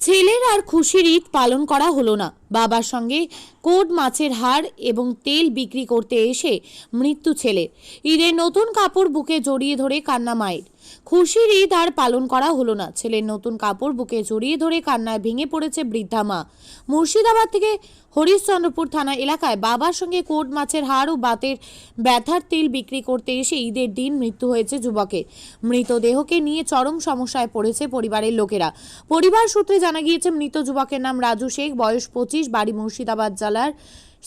ছেলের আর খুশির ঈদ পালন করা হলো না। বাবার সঙ্গে কোড মাছের হাড় এবং তেল বিক্রি করতে এসে মৃত্যু ছেলের। ঈদের নতুন কাপড় বুকে জড়িয়ে ধরে কান্না মায়ের। খুশির ঈদ আর পালন করা হলো না। ছেলের নতুন কাপড় বুকে জড়িয়ে ধরে কান্নায় ভেঙে পড়েছে বৃদ্ধা মা। মুর্শিদাবাদ থেকে হরিশ্চন্দ্রপুর থানা এলাকায় বাবার সঙ্গে কোড মাছের হাড় ও ব্যথার তেল বিক্রি করতে এসে ঈদের দিন মৃত্যু হয়েছে যুবকের। মৃতদেহকে নিয়ে চরম সমস্যায় পড়েছে পরিবারের লোকেরা। পরিবার সূত্রে জানা গিয়েছে, মৃত যুবকের নাম রাজু শেখ, বয়স 25, বাড়ি মুর্শিদাবাদ জেলার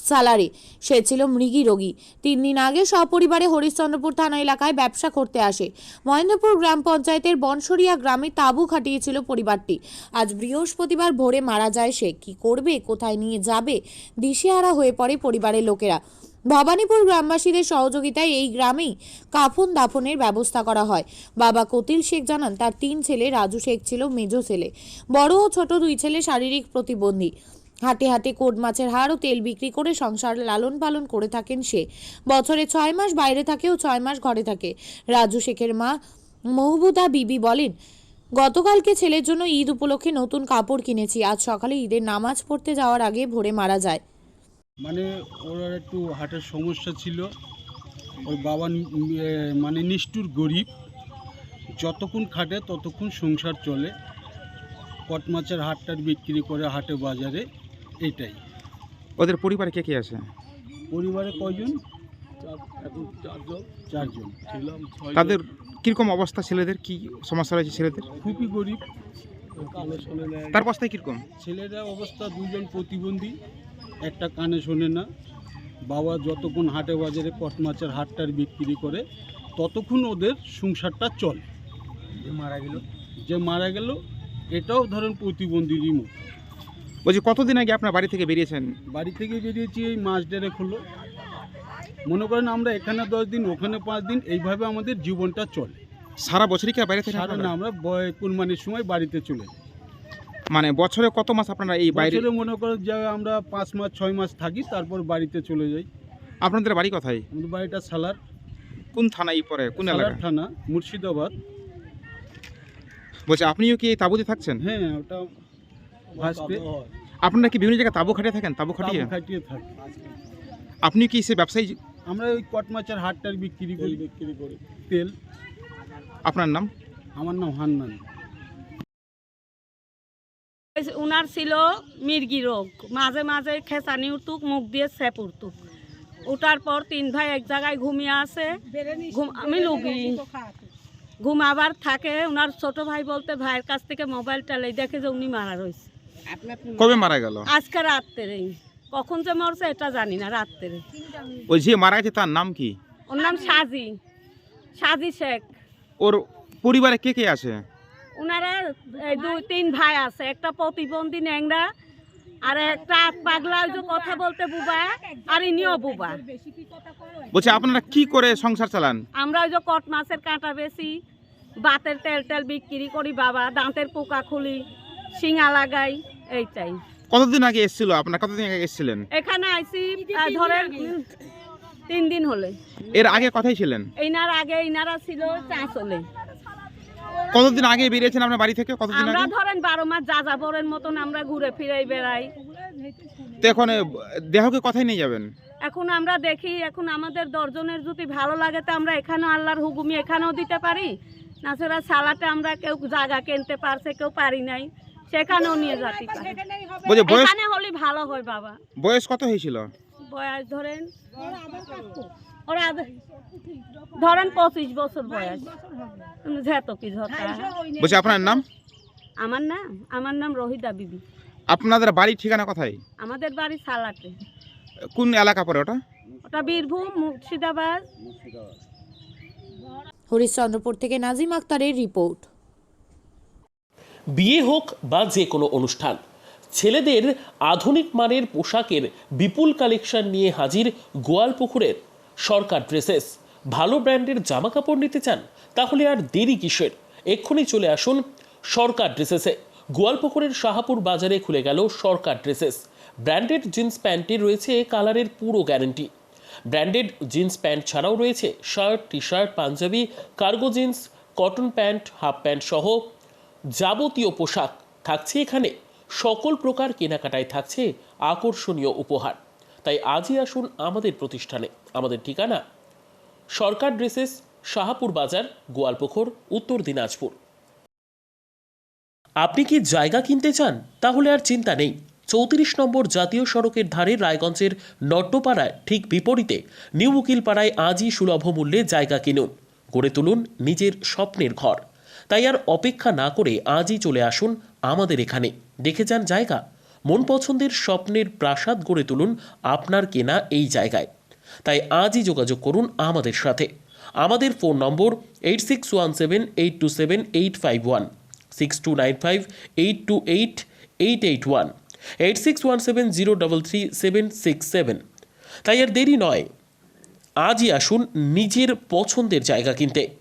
সালারে। সে ছিল মৃগী রোগী। 3 দিন আগে সপরিবারে হরিশ্চন্দ্রপুর থানা এলাকায় ব্যবসা করতে আসে। মহেন্দ্রপুর গ্রাম পঞ্চায়েতের বনসরিয়া গ্রামে তাঁবু খাটিয়েছিল পরিবারটি। আজ বৃহস্পতিবার ভোরে মারা যায় সে। কি করবে, কোথায় নিয়ে যাবে, দিশেহারা হয়ে পড়ে পরিবারের লোকেরা। ভবানীপুর গ্রামবাসীদের সহযোগিতায় এই গ্রামেই কাফন দাফনের ব্যবস্থা করা হয়। বাবা কতিল শেখ জানান, তার 3 ছেলে। রাজু শেখ ছিল মেজো ছেলে। বড় ও ছোট 2 ছেলে শারীরিক প্রতিবন্ধী। হাটে হাটে কোড মাছের হাড় ও তেল বিক্রি করে সংসার লালন পালন করে থাকেন সে। বছরে 6 মাস বাইরে থাকে ও 6 মাস ঘরে থাকে। রাজু শেখের মা মহবুদা বিবি বলেন, গতকালকে ছেলের জন্য ঈদ উপলক্ষে নতুন কাপড় কিনেছি। আজ সকালে ঈদের নামাজ পড়তে যাওয়ার আগে ভোরে মারা যায়। মানে ওর একটু হার্টের সমস্যা ছিল। ওর বাবা মানে নিষ্ঠুর গরিব, যতক্ষণ খাটে ততক্ষণ সংসার চলে। কট মাছের হাটটার বিক্রি করে হাটে বাজারে, এটাই। ওদের পরিবারে কে কে আছে? পরিবারে কয়জন? চারজন। তাদের কিরকম অবস্থা? ছেলেদের কি সমস্যা রয়েছে? ছেলেদের খুবই গরিব। তার অবস্থায় কিরকম? ছেলেরা অবস্থা 2 জন প্রতিবন্ধী, একটা কানে শোনে না। বাবা যতক্ষণ হাটে বাজারে কট মাছের হাটটার বিক্রি করে ততক্ষণ ওদের সংসারটা চলে। যে মারা গেল এটাও ধরেন প্রতিবন্ধীরই মতো। বলছি, কতদিন আগে আপনার বাড়ি থেকে বেরিয়েছেন? বাড়ি থেকে বেরিয়েছি এই মাস দেড়েক হলো। মনে করেন আমরা এখানে 10 দিন, ওখানে 5 দিন, এইভাবে আমাদের জীবনটা চলে। সারা বছরই কি বাইরে থেকে? সারা না, আমরা কুরবানির সময় বাড়িতে চলে যাই। মানে বছরে কত মাস আপনারা এই বাইরে? বছরে মনে করেন যে আমরা 5 মাস 6 মাস থাকি, তারপর বাড়িতে চলে যাই। আপনাদের বাড়ি কোথায়? আমাদের বাড়িটা সালার। কোন থানায় পড়ে? কোন এলাকা? সালার থানা, মুর্শিদাবাদ। বলছি, আপনিও কি এই তাঁবুতে থাকছেন? হ্যাঁ, ওটা ভাসতে। আপনারা কি বিভিন্ন জায়গায় তাঁবু খাটিয়ে থাকেন? তাঁবু খাটিয়ে থাকি। আপনি কি সে ব্যবসায়ী? আমরা ওই কট মাছের হাটটার বিক্রি করি তেল। আপনার নাম? আমার নাম হান্নান। উনার ছিল মির্গি রোগ, মাঝে মাঝে খেসানি উঠতুক, মুখ দিয়ে স্যাপ উঠতুক। উঠার পর 3 ভাই এক জায়গায় ঘুমিয়ে আছে। আমি লুগি ঘুমাবার থাকে। উনার ছোট ভাই বলতে ভাইয়ের কাছ থেকে মোবাইলটা লেই দেখে যে উনি মারা রয়েছে। কবে মারা গেল? আজকে রাত্রে। কখন যে মরছে এটা জানি না। রাত্রে। ওই যে মারা গেছে তার নাম কি? ওর নাম সাজি শেখ। ওর পরিবারে কে কে আছে? উনারা 2-3 ভাই আছে। একটা প্রতিবন্ধী ন্যাংরা, আর একটা পাগলা, ওই যে কথা বলতে বুবা, আর ইনিও বুবা। বলছি, আপনারা কি করে সংসার চালান? আমরা ওই যে কট মাছের কাঁটা বেশি, বাতের তেল বিক্রি করি বাবা, দাঁতের পোকা খুলি, শিঙা লাগাই, এইটাই। কতদিন আগে এসেছিল? আপনারা কতদিন আগে এসেছিলেন এখানে আইসি ধরেন 3 দিন হলে। এর আগে কোথায় ছিলেন? ইনারা ছিল চাঁচলে। কতদিন আগে বেরিয়েছেন আপনার বাড়ি থেকে? কতদিন আমরা আগে? ধরেন 12 মাস যাযাবরের মতন আমরা ঘুরে ফিরে বেড়াই। তো এখন দেহকে কোথায় নিয়ে যাবেন? এখন আমরা দেখি, এখন আমাদের 10 জনের যদি ভালো লাগে তো আমরা এখানেও আল্লাহর হুকুমি এখানেও দিতে পারি। নাছাড়া সালাতে আমরা কেউ জায়গা কিনতে পারছে, কেউ পারি নাই, সেখানেও নিয়ে যেতে পারি। বলছি, বয়স এখানে হলে ভালো হয় বাবা। বয়স কত হয়েছিল? বয়স ধরেন ওরা ধরেন 25 বছর বয়স। যেত কি ঝতা। বলছি, আপনার নাম? আমার নাম রহিদা বিবি। আপনাদের বাড়ির ঠিকানা কোথায়? আমাদের বাড়ি সালাতে। কোন এলাকা পড়ে ওটা? ওটা বীরভূম, মুর্শিদাবাদ। হরিশ্চন্দ্রপুর থেকে নাজিম আক্তারের রিপোর্ট। বিয়ে হোক বা যে কোনো অনুষ্ঠান, ছেলেদের আধুনিক মানের পোশাকের বিপুল কালেকশন নিয়ে হাজির গোয়ালপুকুরের সরকার ড্রেসেস। ভালো ব্র্যান্ডের জামা কাপড় নিতে চান? তাহলে আর দেরি কিসের? এক্ষুনি চলে আসুন সরকার ড্রেসেসে। গোয়ালপুকুরের শাহাপুর বাজারে খুলে গেল সরকার ড্রেসেস। ব্র্যান্ডেড জিন্স প্যান্টের রয়েছে কালারের পুরো গ্যারেন্টি। ব্র্যান্ডেড জিন্স প্যান্ট ছাড়াও রয়েছে shirt, T shirt, panjabi, cargo jeans, cotton pant, half pant সহ যাবতীয় পোশাক থাকছে এখানে সকল প্রকার কেনাকাটায় থাকছে আকর্ষণীয় উপহার। তাই আজই আসুন আমাদের প্রতিষ্ঠানে। আমাদের ঠিকানা সরকার ড্রেসেস, শাহাপুর বাজার, গোয়ালপুকুর, উত্তর দিনাজপুর। আপনি কি জায়গা কিনতে চান? তাহলে আর চিন্তা নেই। 34 নম্বর জাতীয় সড়কের ধারে রায়গঞ্জের নট্টপাড়ায় ঠিক বিপরীতে নিউ উকিলপাড়ায় আজই সুলভ মূল্যে জায়গা কিনুন, গড়ে তুলুন নিজের স্বপ্নের ঘর। তাই আর অপেক্ষা না করে আজই চলে আসুন আমাদের এখানে, দেখে যান জায়গা। মন পছন্দের স্বপ্নের প্রাসাদ গড়ে তুলুন আপনার কেনা এই জায়গায়। তাই আজই যোগাযোগ করুন আমাদের সাথে। আমাদের ফোন নম্বর 8617827851, 6295828881, 8617033767। তাই আর দেরি নয়, আজই আসুন নিজের পছন্দের জায়গা কিনতে।